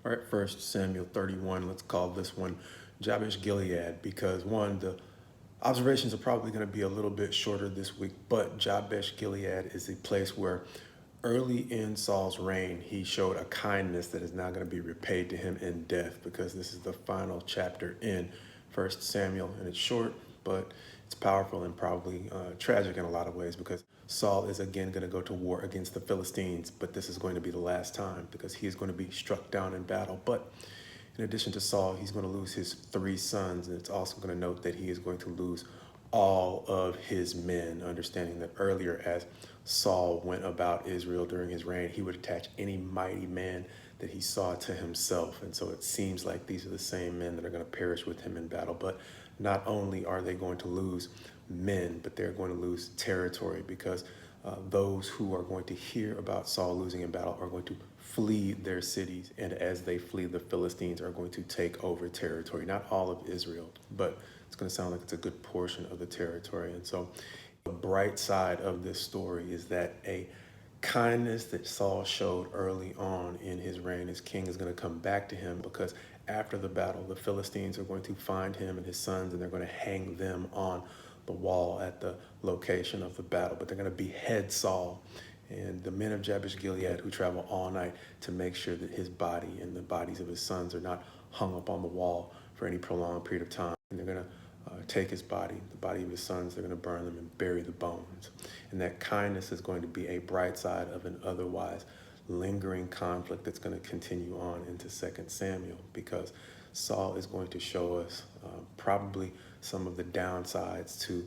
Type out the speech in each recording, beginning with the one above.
All right, First Samuel 31, let's call this one Jabesh Gilead, because one, the observations are probably going to be a little bit shorter this week, but Jabesh Gilead is a place where early in Saul's reign, he showed a kindness that is now going to be repaid to him in death, because this is the final chapter in First Samuel, and it's short, but it's powerful and probably tragic in a lot of ways, because Saul is again going to go to war against the Philistines, but this is going to be the last time because he is going to be struck down in battle. But in addition to Saul, he's going to lose his 3 sons, and it's also going to note that he is going to lose all of his men, understanding that earlier as Saul went about Israel during his reign, he would attach any mighty man that he saw to himself. And so it seems like these are the same men that are going to perish with him in battle. But not only are they going to lose men, but they're going to lose territory, because those who are going to hear about Saul losing in battle are going to flee their cities. And as they flee, the Philistines are going to take over territory. Not all of Israel, but it's going to sound like it's a good portion of the territory. And so the bright side of this story is that a kindness that Saul showed early on in his reign as king is going to come back to him, because after the battle, the Philistines are going to find him and his sons, and they're going to hang them on the wall at the location of the battle. But they're going to behead Saul and the men of Jabesh Gilead, who travel all night to make sure that his body and the bodies of his sons are not hung up on the wall for any prolonged period of time. And they're going to take his body, the body of his sons, they're going to burn them and bury the bones. And that kindness is going to be a bright side of an otherwise lingering conflict that's going to continue on into 2 Samuel, because Saul is going to show us probably some of the downsides to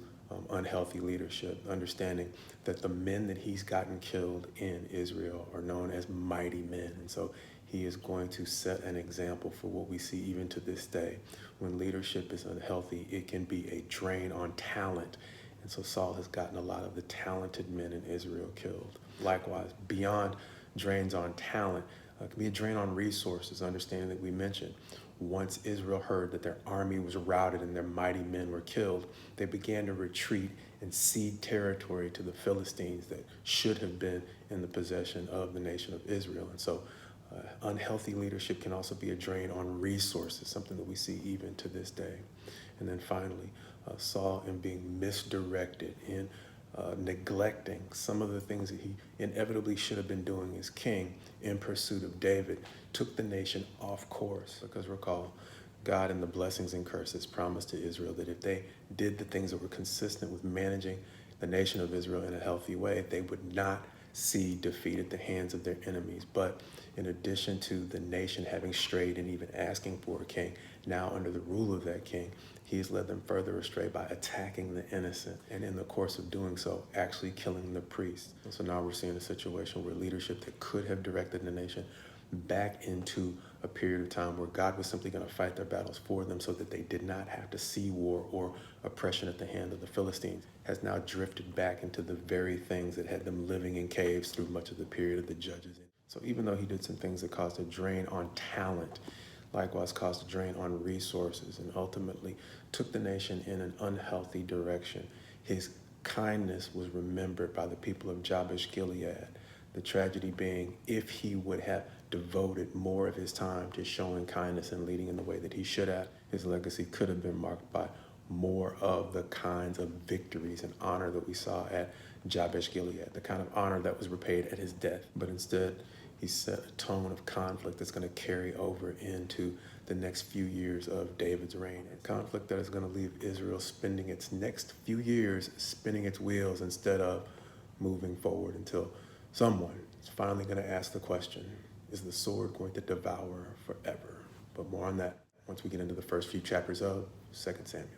unhealthy leadership, understanding that the men that he's gotten killed in Israel are known as mighty men. And so he is going to set an example for what we see even to this day. When leadership is unhealthy, it can be a drain on talent. And so Saul has gotten a lot of the talented men in Israel killed. Likewise, beyond drains on talent, can be a drain on resources, understanding that we mentioned once Israel heard that their army was routed and their mighty men were killed, they began to retreat and cede territory to the Philistines that should have been in the possession of the nation of Israel. And so unhealthy leadership can also be a drain on resources, something that we see even to this day. And then finally, Saul, in being misdirected, in neglecting some of the things that he inevitably should have been doing as king in pursuit of David, took the nation off course. Because recall, God in the blessings and curses promised to Israel that if they did the things that were consistent with managing the nation of Israel in a healthy way, they would not see defeat at the hands of their enemies. But in addition to the nation having strayed and even asking for a king, now under the rule of that king, he has led them further astray by attacking the innocent, and in the course of doing so, actually killing the priests. And so now we're seeing a situation where leadership that could have directed the nation back into a period of time where God was simply going to fight their battles for them so that they did not have to see war or oppression at the hand of the Philistines, has now drifted back into the very things that had them living in caves through much of the period of the Judges. So even though he did some things that caused a drain on talent, likewise caused a drain on resources, and ultimately took the nation in an unhealthy direction, his kindness was remembered by the people of Jabesh Gilead. The tragedy being, if he would have devoted more of his time to showing kindness and leading in the way that he should have, his legacy could have been marked by more of the kinds of victories and honor that we saw at Jabesh Gilead, the kind of honor that was repaid at his death. But instead, he set a tone of conflict that's going to carry over into the next few years of David's reign. A conflict that is going to leave Israel spending its next few years spinning its wheels instead of moving forward, until someone is finally going to ask the question, is the sword going to devour forever? But more on that once we get into the first few chapters of 2 Samuel.